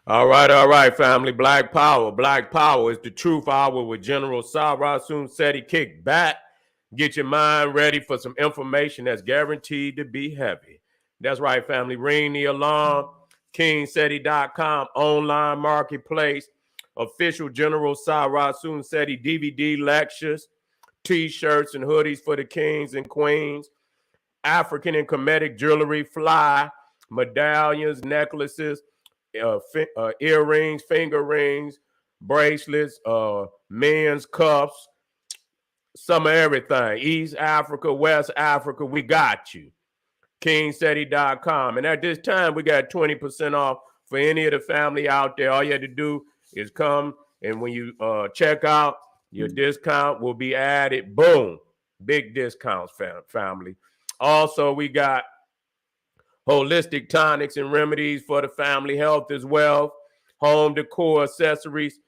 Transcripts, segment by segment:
All right, family. Black Power. Black Power is the truth hour with General Sarah Seti. Kick back. Get your mind ready for some information that's guaranteed to be heavy. That's right, family. Ring the alarm. KingSeti.com online marketplace. Official General Sarah Seti DVD lectures, t-shirts and hoodies for the kings and queens. African and Kemetic jewelry, fly, medallions, necklaces, earrings, finger rings, bracelets, men's cuffs, some of everything. East Africa, West Africa, we got you. KingSeti.com. And at this time, we got 20% off for any of the family out there. All you have to do is come, and when you check out, your discount will be added. Boom. Big discounts, family. Also, we got holistic tonics and remedies for the family. Health as well. Home decor accessories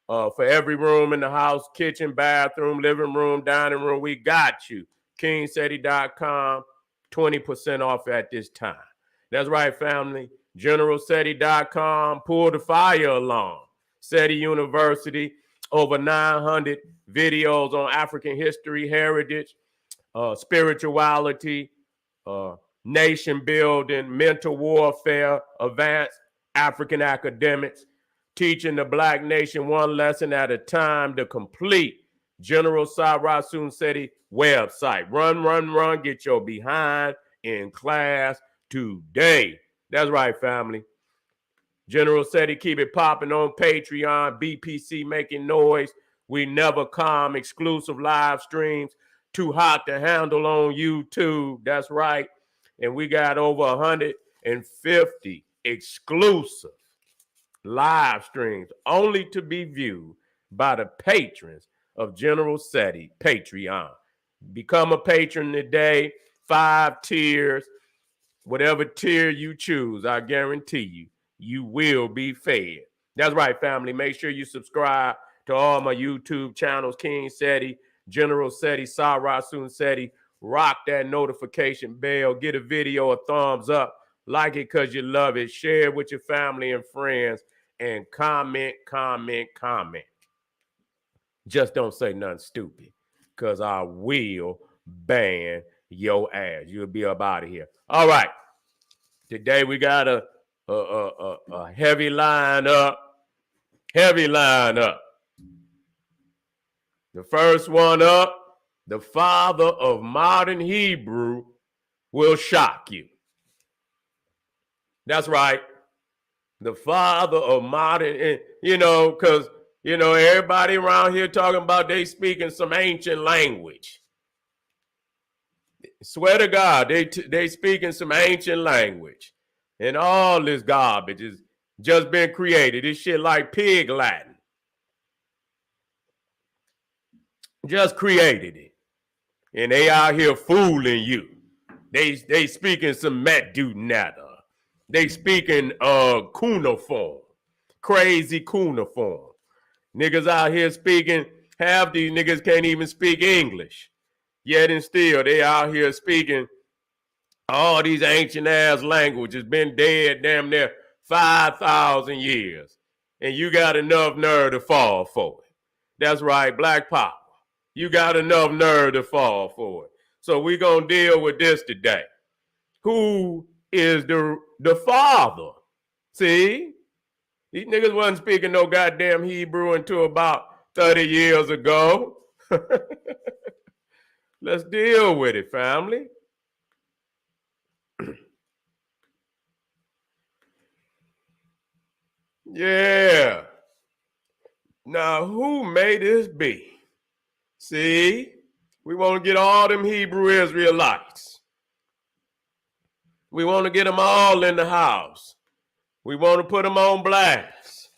for every room in the house, kitchen, bathroom, living room, dining room. We got you. KingSeti.com, 20% off at this time. That's right, family. GeneralSeti.com, pull the fire alarm. SETI University, over 900 videos on African history, heritage, spirituality, nation building, mental warfare, advanced African academics, teaching the Black nation one lesson at a time to complete General Sarah Seti website. Run, get your behind in class today. That's right, family. General Seti, keep it popping on Patreon, BPC making noise. We never calm, exclusive live streams. Too hot to handle on YouTube. That's right. And we got over 150 exclusive live streams only to be viewed by the patrons of General Seti Patreon. Become a patron today. 5 tiers. Whatever tier you choose, I guarantee you, you will be fed. That's right, family. Make sure you subscribe to all my YouTube channels, King Seti, General Seti, Sarah Seti. Rock that notification bell. Get a video a thumbs up. Like it because you love it. Share it with your family and friends. And comment. Just don't say nothing stupid, because I will ban your ass. You'll be up out of here. All right. Today we got a heavy lineup. The first one up, the father of modern Hebrew will shock you. That's right. The father of modern, because, everybody around here talking about they speaking some ancient language. Swear to God, they speaking some ancient language. And all this garbage has just been created. This shit like pig Latin. Just created it. And they out here fooling you. They speaking some Medunata. They speaking cuneiform. Crazy cuneiform. Niggas out here speaking, half these niggas can't even speak English. Yet and still, they out here speaking all these ancient ass languages, been dead damn near 5,000 years. And you got enough nerve to fall for it. That's right, Black Power. You got enough nerve to fall for it. So we're going to deal with this today. Who is the father? See? These niggas wasn't speaking no goddamn Hebrew until about 30 years ago. Let's deal with it, family. Yeah. Now, who may this be? See? We want to get all them Hebrew Israelites. We want to get them all in the house. We want to put them on blast.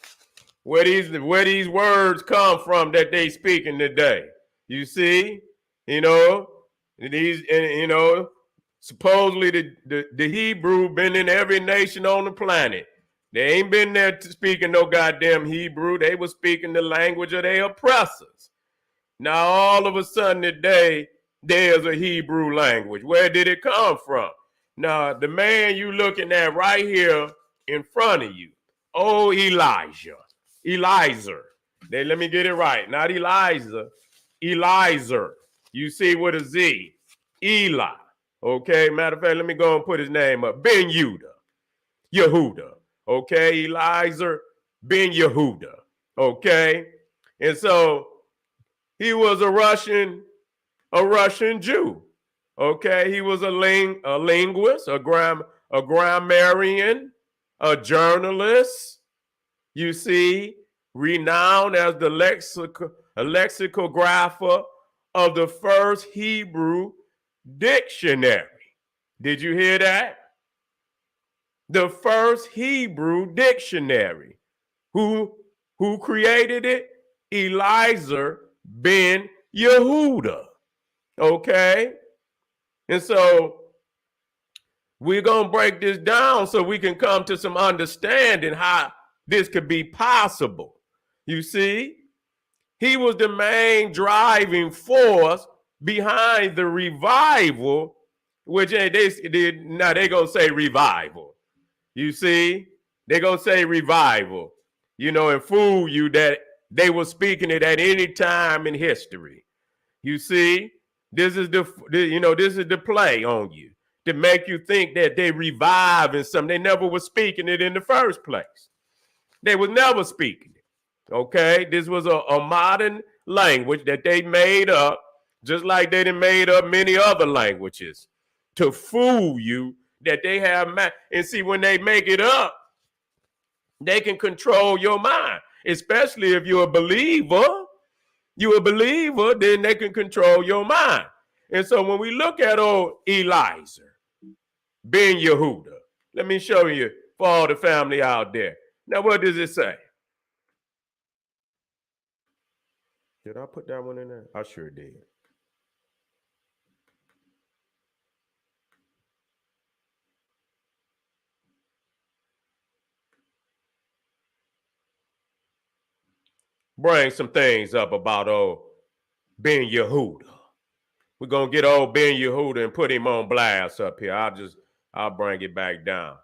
Where these words come from that they speaking today. You see? Supposedly the Hebrew been in every nation on the planet. They ain't been there speaking no goddamn Hebrew. They were speaking the language of their oppressors. Now, all of a sudden today, there's a Hebrew language. Where did it come from? Now, the man you looking at right here in front of you, Oh, Elijah. Eliezer. Let me get it right. Not Eliza. Eliezer. You see with a Z. Eli. Okay. Matter of fact, let me go and put his name up. Ben-Yehuda. Yehuda. Okay. Eliezer Ben-Yehuda. Okay. And so he was a Russian Jew. Okay. He was a linguist, a grammarian, a journalist. You see, renowned as the lexicographer of the first Hebrew dictionary. Did you hear that? The first Hebrew dictionary. Who created it? Eliezer Ben-Yehuda. Okay? And so we're going to break this down so we can come to some understanding how this could be possible. You see, he was the main driving force behind the revival, which they going to say revival. You see, they're going to say revival, and fool you that they were speaking it at any time in history. You see, this is the play on you to make you think that they revive in something. They never were speaking it in the first place. They was never speaking it, okay? This was a modern language that they made up, just like they done made up many other languages to fool you that they have. And see, when they make it up, they can control your mind, especially if you're a believer. You're a believer, then they can control your mind. And so when we look at old Eliezer Ben-Yehuda, let me show you for all the family out there. Now, what does it say? Did I put that one in there? I sure did. Bring some things up about old Ben-Yehuda. We're going to get old Ben-Yehuda and put him on blast up here. I'll bring it back down.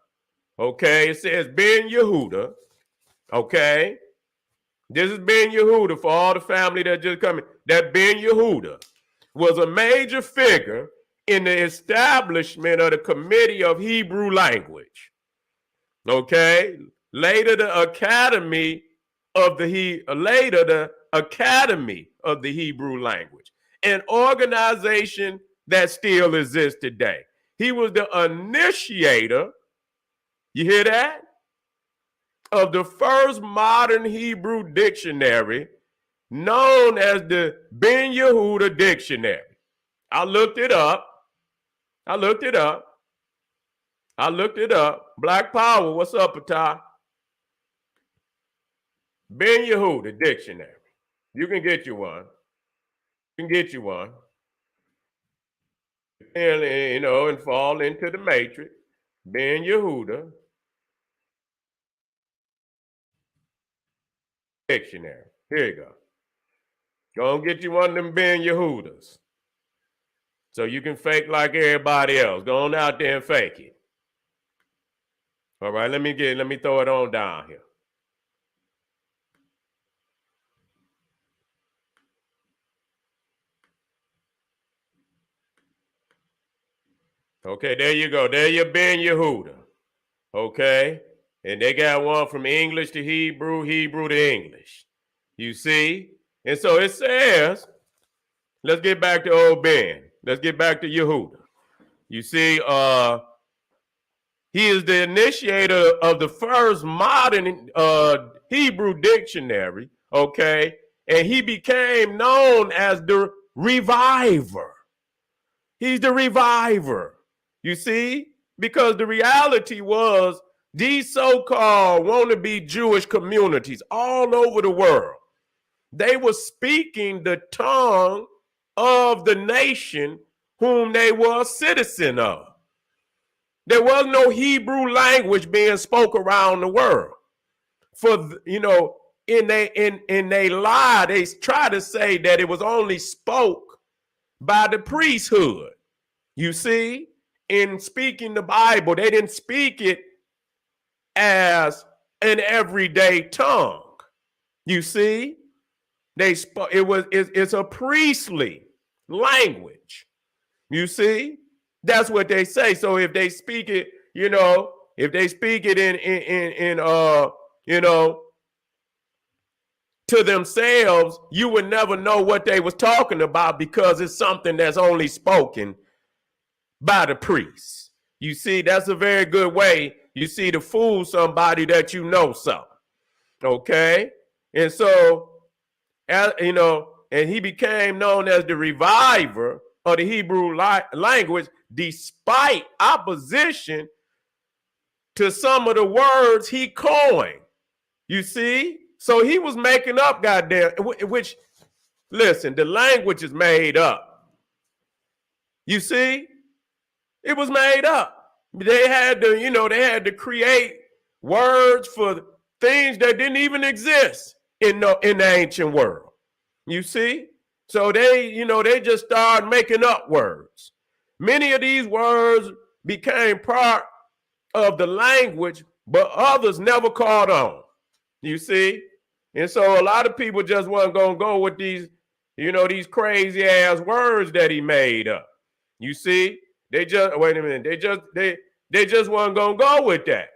Okay, it says Ben-Yehuda. Okay. This is Ben-Yehuda for all the family that just coming. That Ben-Yehuda was a major figure in the establishment of the Committee of Hebrew Language. Okay. Later, the Academy of the Hebrew Language, an organization that still exists today. He was the initiator, you hear that, of the first modern Hebrew dictionary known as the Ben-Yehuda Dictionary. I looked it up. Black Power, what's up, Patah? Ben-Yehuda Dictionary. You can get you one. And fall into the matrix. Ben-Yehuda Dictionary. Here you go. Go and get you one of them Ben-Yehudas. So you can fake like everybody else. Go on out there and fake it. All right, let me throw it on down here. Okay, there you go. There you Ben-Yehuda. Okay. And they got one from English to Hebrew, Hebrew to English. You see? And so it says, let's get back to old Ben. Let's get back to Yehuda. You see, he is the initiator of the first modern Hebrew dictionary, okay? And he became known as the reviver. He's the reviver, you see? Because the reality was these so-called wannabe Jewish communities all over the world, they were speaking the tongue of the nation whom they were a citizen of. There was no Hebrew language being spoke around the world. In they lie, they try to say that it was only spoke by the priesthood. You see, in speaking the Bible, they didn't speak it as an everyday tongue. You see, it's a priestly language. You see, that's what they say. So if they speak it, if they speak it in to themselves, you would never know what they was talking about because it's something that's only spoken by the priest. You see, that's a very good way, you see, to fool somebody that you know something. Okay? And so, and he became known as the reviver of the Hebrew language despite opposition to some of the words he coined. You see? So he was making up, goddamn, which, listen, the language is made up. You see? It was made up. They had to create words for things that didn't even exist in the ancient world. You see? So they just started making up words. Many of these words became part of the language, but others never caught on. You see? And so a lot of people just weren't going to go with these crazy ass words that he made up. You see? They just weren't going to go with that.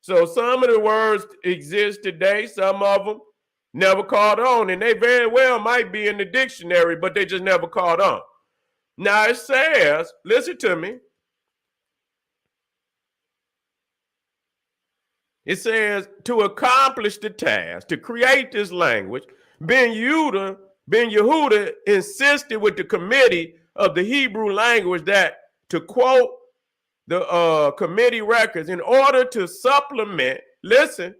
So some of the words exist today, some of them never caught on, and they very well might be in the dictionary, but they just never caught on. Now it says, listen to me. It says, to accomplish the task, to create this language, Ben-Yehuda insisted with the committee of the Hebrew language that, to quote the committee records, in order to supplement, listen,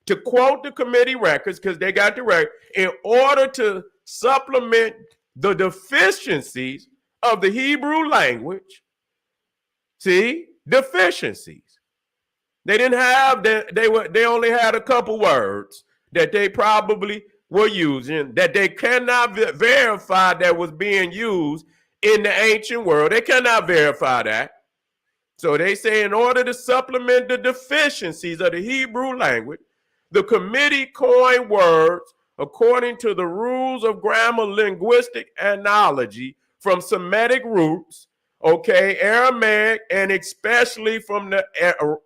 to quote the committee records, because they got the record, in order to supplement the deficiencies of the Hebrew language. See, deficiencies. They didn't have that. They only had a couple words that they probably were using that they cannot verify that was being used in the ancient world. They cannot verify that. So they say in order to supplement the deficiencies of the Hebrew language, the committee coined words according to the rules of grammar linguistic analogy from Semitic roots, okay, Aramaic, and especially from the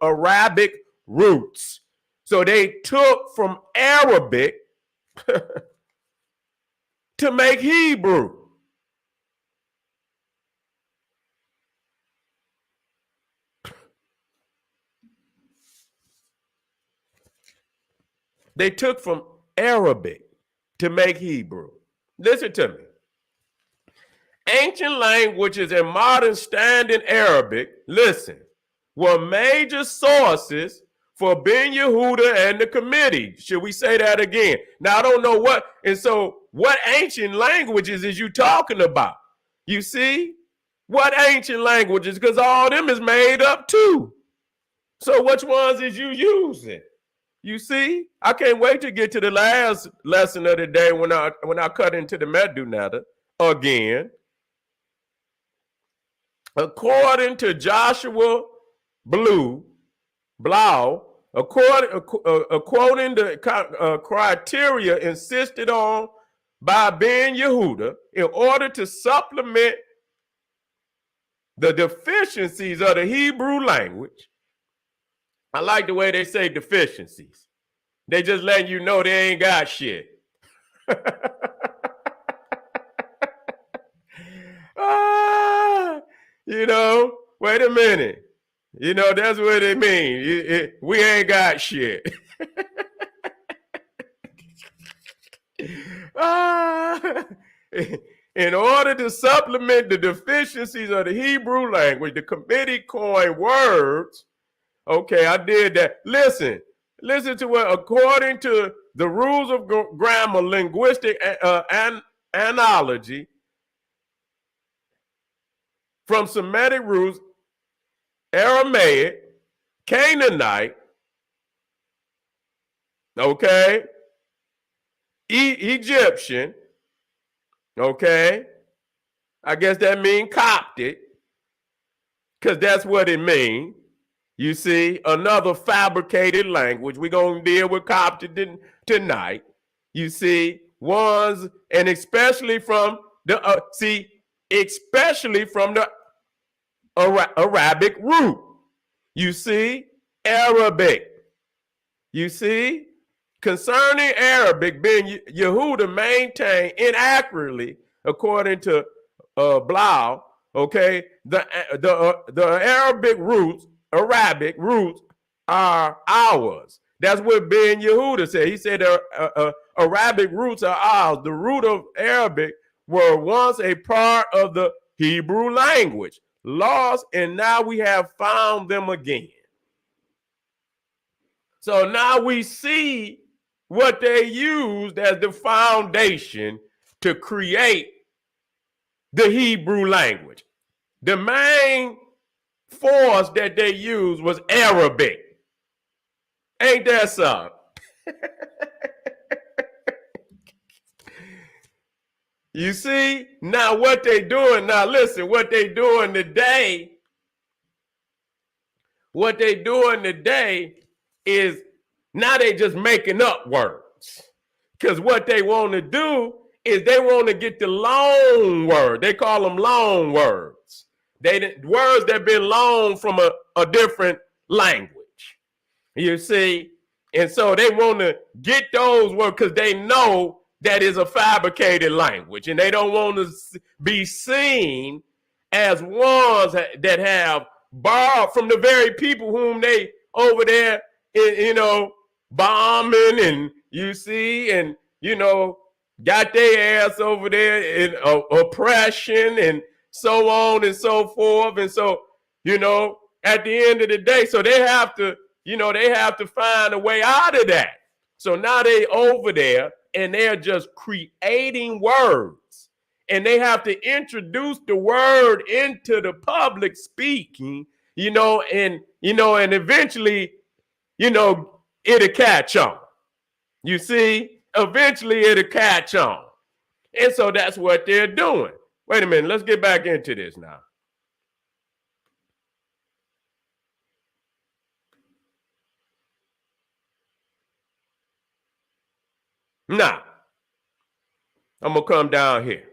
Arabic roots. So they took from Arabic to make Hebrew. They took from Arabic to make Hebrew. Listen to me. Ancient languages and modern standard Arabic, listen, were major sources for Ben-Yehuda and the committee. Should we say that again? Now, I don't know what, and so what ancient languages is you talking about? You see? What ancient languages? Because all of them is made up too. So which ones is you using? You see? I can't wait to get to the last lesson of the day when I cut into the Medunata again. According to Joshua Blau, according to criteria insisted on by Ben-Yehuda in order to supplement the deficiencies of the Hebrew language. I like the way they say deficiencies. They just letting you know they ain't got shit. Wait a minute. That's what they mean. We ain't got shit. In order to supplement the deficiencies of the Hebrew language, the committee coined words. Okay, I did that. Listen to what, according to the rules of grammar, linguistic analogy, from Semitic roots, Aramaic, Canaanite, okay, Egyptian, okay, I guess that means Coptic, because that's what it means. You see, another fabricated language. We're going to deal with Coptic tonight. You see, ones, and especially from the, Arabic root. You see, Arabic. You see, concerning Arabic, Ben-Yehuda maintained inaccurately, according to Blau, okay, the Arabic roots are ours. That's what Ben-Yehuda said. He said Arabic roots are ours. The root of Arabic were once a part of the Hebrew language, lost, and now we have found them again. So now we see what they used as the foundation to create the Hebrew language. The main force that they used was Arabic. Ain't that something? You see, now what they doing, now listen, what they doing today is now they just making up words. Because what they want to do is they want to get the loan word. They call them loan words. Words that been loaned from a different language. You see? And so they want to get those words because they know that is a fabricated language. And they don't want to be seen as ones that have borrowed from the very people whom they over there, bombing, and you see, and, got their ass over there in oppression and so on and so forth. And so, at the end of the day, so they have to find a way out of that. So now they over there and they're just creating words, and they have to introduce the word into the public speaking, and eventually, it'll catch on. You see, eventually it'll catch on. And so that's what they're doing. Wait a minute, let's get back into this now. Now, I'm going to come down here.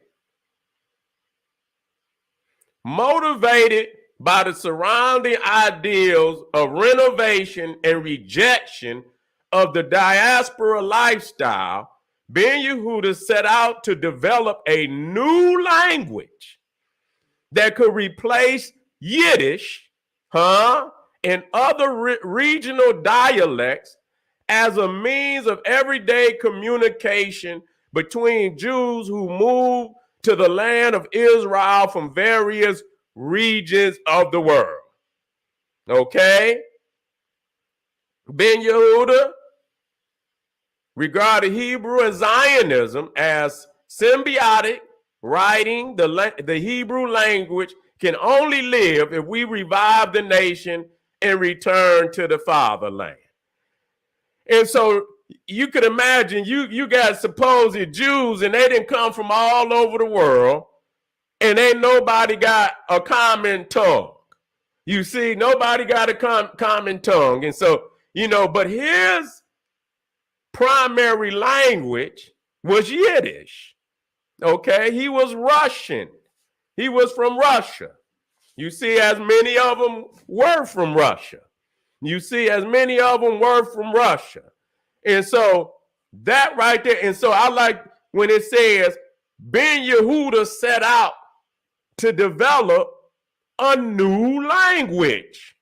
Motivated by the surrounding ideals of renovation and rejection of the diaspora lifestyle, Ben-Yehuda set out to develop a new language that could replace Yiddish, and other regional dialects as a means of everyday communication between Jews who moved to the land of Israel from various regions of the world. Okay? Ben-Yehuda regarded Hebrew and Zionism as symbiotic, writing the Hebrew language can only live if we revive the nation and return to the fatherland. And so you could imagine you got supposed Jews, and they didn't come from all over the world, and ain't nobody got a common tongue. You see, nobody got a common tongue. And so, but his primary language was Yiddish. Okay, he was Russian. He was from Russia. You see, as many of them were from Russia. And so that right there, and so I like when it says Ben-Yehuda set out to develop a new language.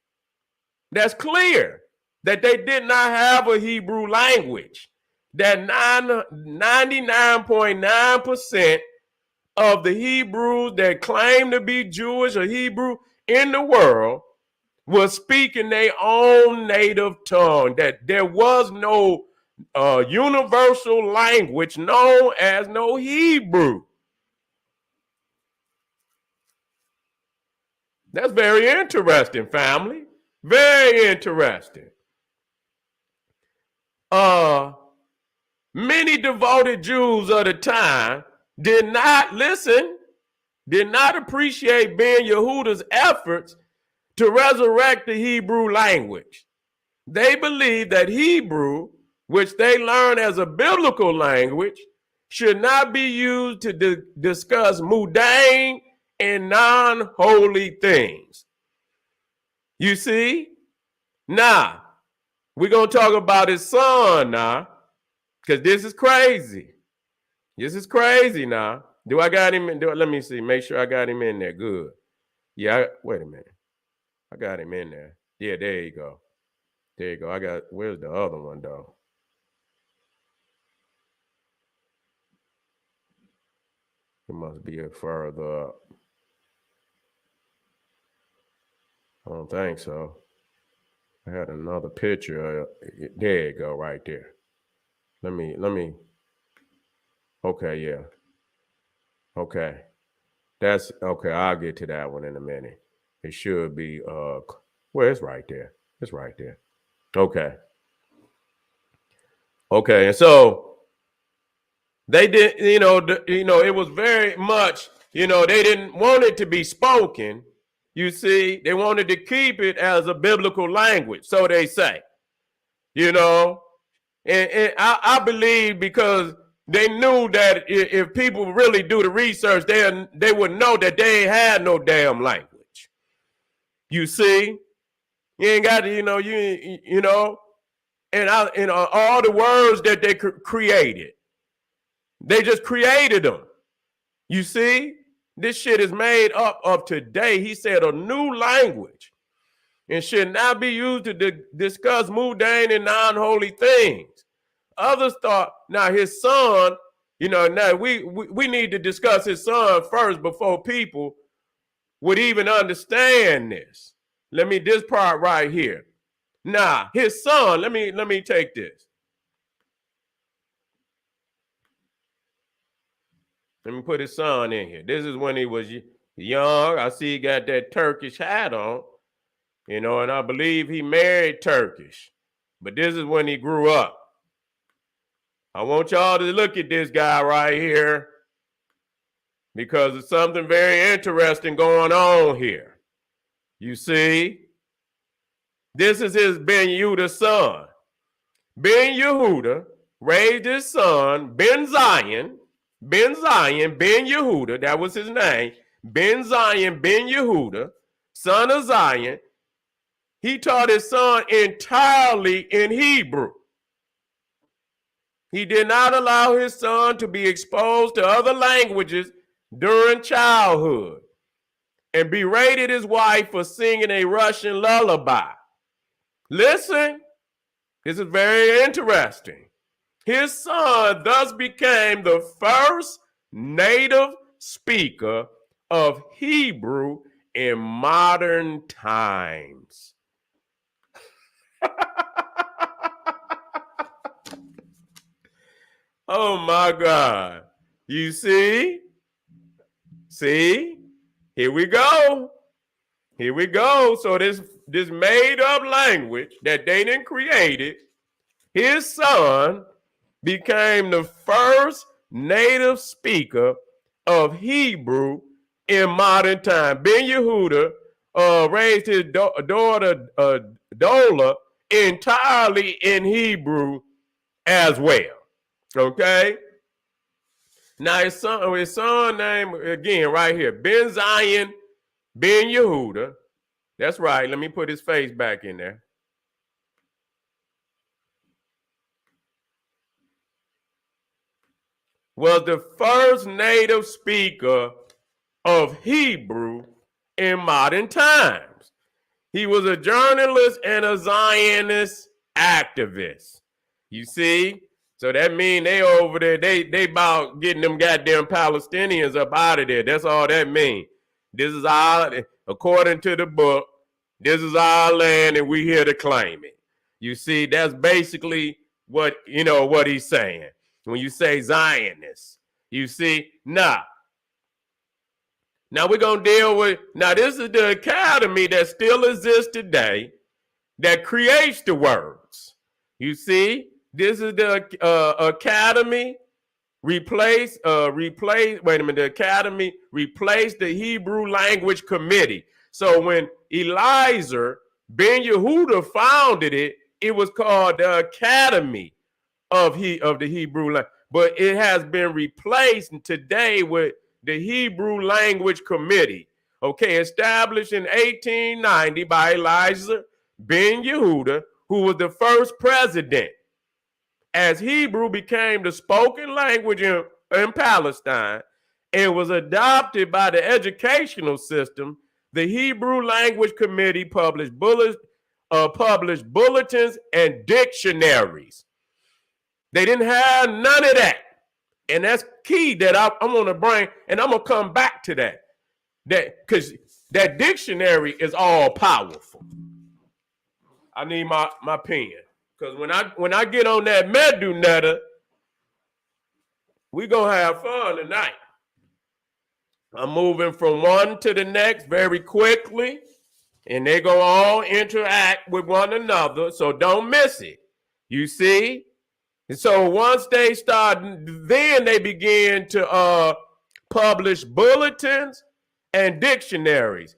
That's clear that they did not have a Hebrew language. That 99.9% of the Hebrews that claim to be Jewish or Hebrew in the world was speaking their own native tongue, that there was no universal language known as no Hebrew. That's very interesting, family. Very interesting. Many devoted Jews of the time did not appreciate Ben-Yehuda's efforts to resurrect the Hebrew language. They believe that Hebrew, which they learn as a biblical language, should not be used to discuss mundane and non-holy things. You see? Now, we're going to talk about his son now, because this is crazy. This is crazy now. Do I got him? Let me see. Make sure I got him in there. Good. Yeah, wait a minute. I got him in there. Yeah, there you go. There you go. Where's the other one, though? It must be a further up. I don't think so. I had another picture. There you go, right there. Let me. Okay, yeah. Okay. That's okay. I'll get to that one in a minute. It should be well, it's right there. It's right there. Okay. Okay, and so they did, it was very much, they didn't want it to be spoken. You see, they wanted to keep it as a biblical language, so they say, and I believe because they knew that if people really do the research, they would know that they ain't had no damn language. You see, you ain't got to, and all the words that they created, they just created them. You see, this shit is made up of today. He said a new language and should not be used to discuss mundane and non-holy things. Others thought, now his son, now we need to discuss his son first before people would even understand this. This part right here. Now, his son, let me take this. Let me put his son in here. This is when he was young. I see he got that Turkish hat on, and I believe he married Turkish. But this is when he grew up. I want y'all to look at this guy right here because there's something very interesting going on here. You see? This is his Ben-Yehuda's son. Ben-Yehuda raised his son, Ben-Yehuda, that was his name, Ben-Yehuda, son of Zion. He taught his son entirely in Hebrew. He did not allow his son to be exposed to other languages during childhood and berated his wife for singing a Russian lullaby. Listen, this is very interesting. His son thus became the first native speaker of Hebrew in modern times. Oh my God. You see? See? Here we go. Here we go. So this made up language that they didn't create it, his son became the first native speaker of Hebrew in modern time. Ben-Yehuda raised his daughter Dola entirely in Hebrew as well. Okay? Now his son name again right here, Ben-Yehuda. That's right. Let me put his face back in there. Was the first native speaker of Hebrew in modern times. He was a journalist and a Zionist activist. You see? So that means they over there, they about getting them goddamn Palestinians up out of there. That's all that means. This is according to the book, this is our land and we here to claim it. You see, that's basically what he's saying. When you say Zionists, you see, now we're going to deal with, this is the academy that still exists today that creates the words. You see, this is the academy the academy replaced the Hebrew Language Committee. So when Eliezer Ben-Yehuda founded it, it was called the Academy of the Hebrew language. But it has been replaced today with the Hebrew Language Committee, okay, established in 1890 by Eliezer Ben-Yehuda, who was the first president. As Hebrew became the spoken language in Palestine and was adopted by the educational system, the Hebrew Language Committee published bulletins and dictionaries. They didn't have none of that. And that's key that I'm going to bring, and I'm going to come back to that. Because that dictionary is all powerful. I need my pen. Because when I get on that Medunetta, we're going to have fun tonight. I'm moving from one to the next very quickly, and they're going to all interact with one another, so don't miss it. You see? And so once they start, then they begin to publish bulletins and dictionaries.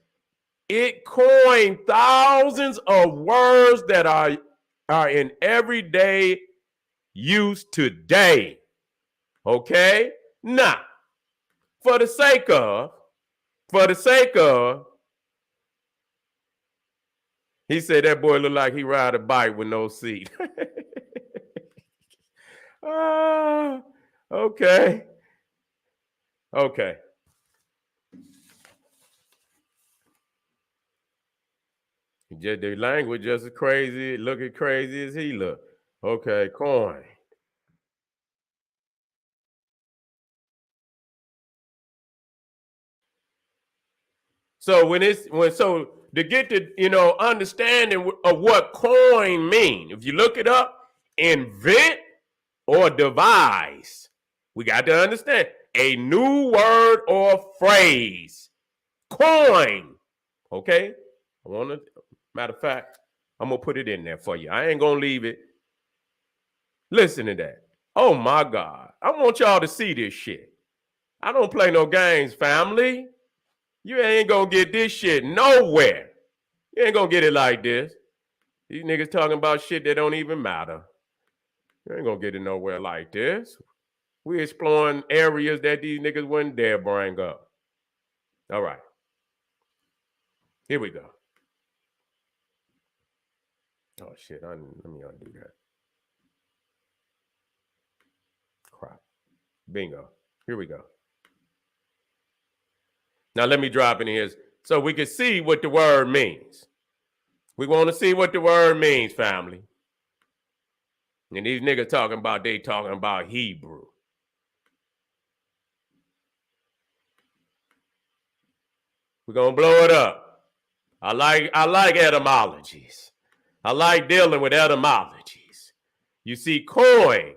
It coined thousands of words that are in everyday use today. Okay? Now, for the sake of, he said that boy looked like he ride a bike with no seat. Okay. The language just as crazy, looking crazy as he look. Okay, coin. So to get the understanding of what coin mean, if you look it up, invent or devise, we got to understand a new word or phrase. Coin. Okay? Matter of fact, I'm gonna put it in there for you. I ain't gonna leave it. Listen to that. Oh my God. I want y'all to see this shit. I don't play no games, family. You ain't gonna get this shit nowhere. You ain't gonna get it like this. These niggas talking about shit that don't even matter. You ain't gonna get it nowhere like this. We exploring areas that these niggas wouldn't dare bring up. All right. Here we go. Oh shit, let me undo that. Crap. Bingo. Here we go. Now let me drop in here so we can see what the word means. We want to see what the word means, family. And these niggas talking about Hebrew. We're gonna blow it up. I like etymologies. I like dealing with etymologies. You see coin,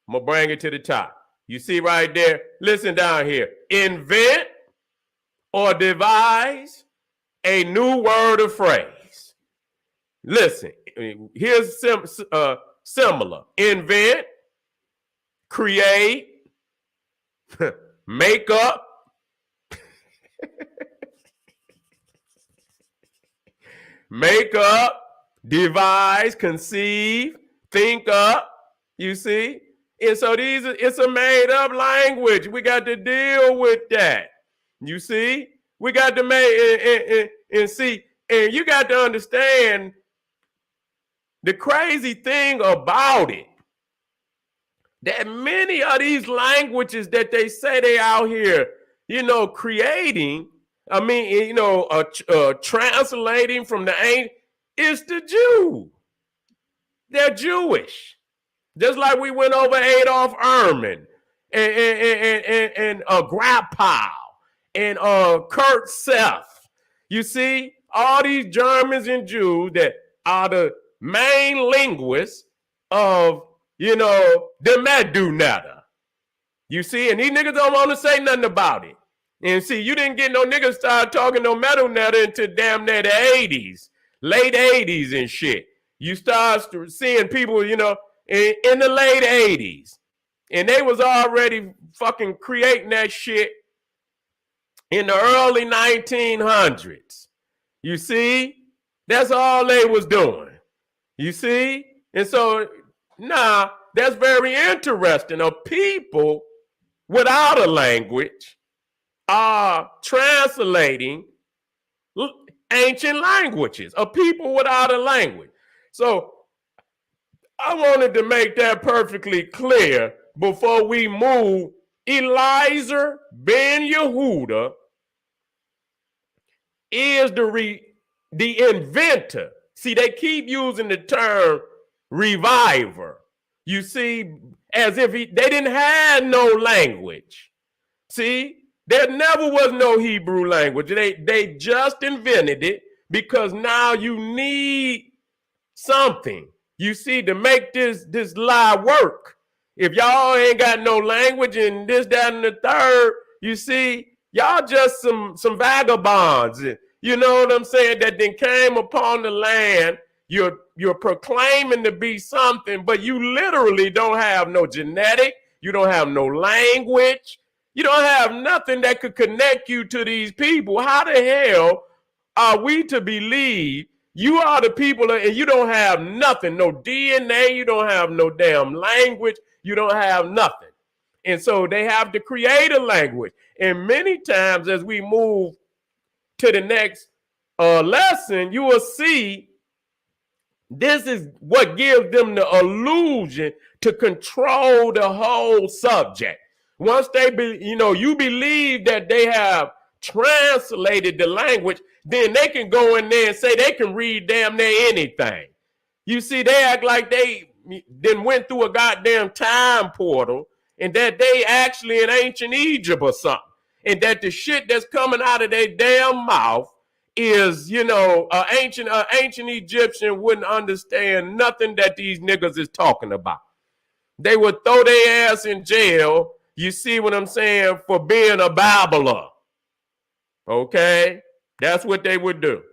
I'm gonna bring it to the top. You see right there, listen down here. Invent or devise a new word or phrase. Listen, here's similar. Invent, create, make up, make up, devise, conceive, think up, you see? And so it's a made up language. We got to deal with that. You see? We got to make and see, and you got to understand the crazy thing about it, that many of these languages that they say they out here, creating, translating from the ancient, it's the Jew. They're Jewish. Just like we went over Adolf Ehrman and Grappow and Kurt Seth. You see, all these Germans and Jews that are the main linguists of, the Medunetta. You see, and these niggas don't want to say nothing about it. And see, you didn't get no niggas start talking no Medunetta until damn near the 80s, late 80s and shit. You start seeing people, in the late 80s. And they was already fucking creating that shit in the early 1900s. You see? That's all they was doing. You see? And so now that's very interesting. Of people without a language are translating ancient languages, of people without a language. So I wanted to make that perfectly clear before we move. Eliezer Ben-Yehuda is the inventor. See, they keep using the term reviver. You see, as if they didn't have no language. See, there never was no Hebrew language. They just invented it because now you need something, you see, to make this lie work. If y'all ain't got no language and this, that, and the third, you see, y'all just some vagabonds. You know what I'm saying? That then came upon the land. You're proclaiming to be something, but you literally don't have no genetic. You don't have no language. You don't have nothing that could connect you to these people. How the hell are we to believe you are the people and you don't have nothing, no DNA, you don't have no damn language, you don't have nothing. And so they have to create a language. And many times as we move to the next lesson, you will see this is what gives them the illusion to control the whole subject. Once they you believe that they have translated the language, then they can go in there and say they can read damn near anything. You see, they act like they then went through a goddamn time portal and that they actually in ancient Egypt or something. And that the shit that's coming out of their damn mouth is, an ancient Egyptian wouldn't understand nothing that these niggas is talking about. They would throw their ass in jail, you see what I'm saying, for being a babbler. Okay? That's what they would do.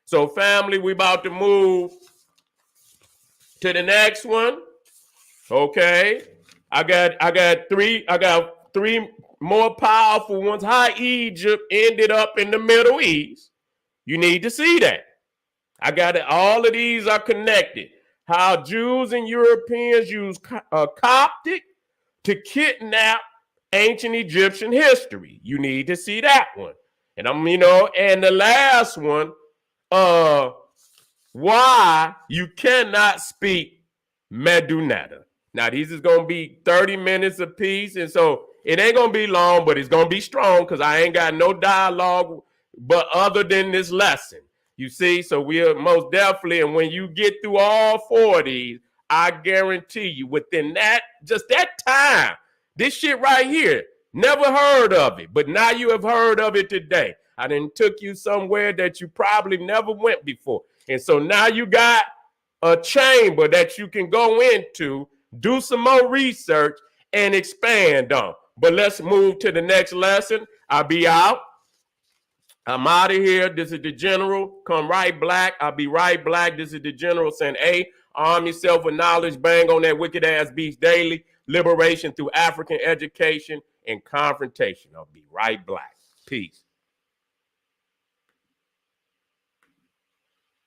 So family, we about to move to the next one. Okay? I got three more powerful ones. How Egypt ended up in the Middle East. You need to see that. I got it. All of these are connected. How Jews and Europeans use Coptic to kidnap ancient Egyptian history. You need to see that one. And and the last one, why you cannot speak Medunata. Now, these is going to be 30 minutes apiece, and so it ain't going to be long, but it's going to be strong because I ain't got no dialogue but other than this lesson. You see, so we'll most definitely, and when you get through all 4 of these, I guarantee you within just that time, this shit right here, never heard of it, but now you have heard of it today. I done took you somewhere that you probably never went before. And so now you got a chamber that you can go into, do some more research, and expand on. But let's move to the next lesson. I'll be out. I'm out of here. This is the General. Come right black. I'll be right black. This is the General saying, hey, arm yourself with knowledge. Bang on that wicked ass beast daily. Liberation through African education and confrontation. I'll be right black. Peace.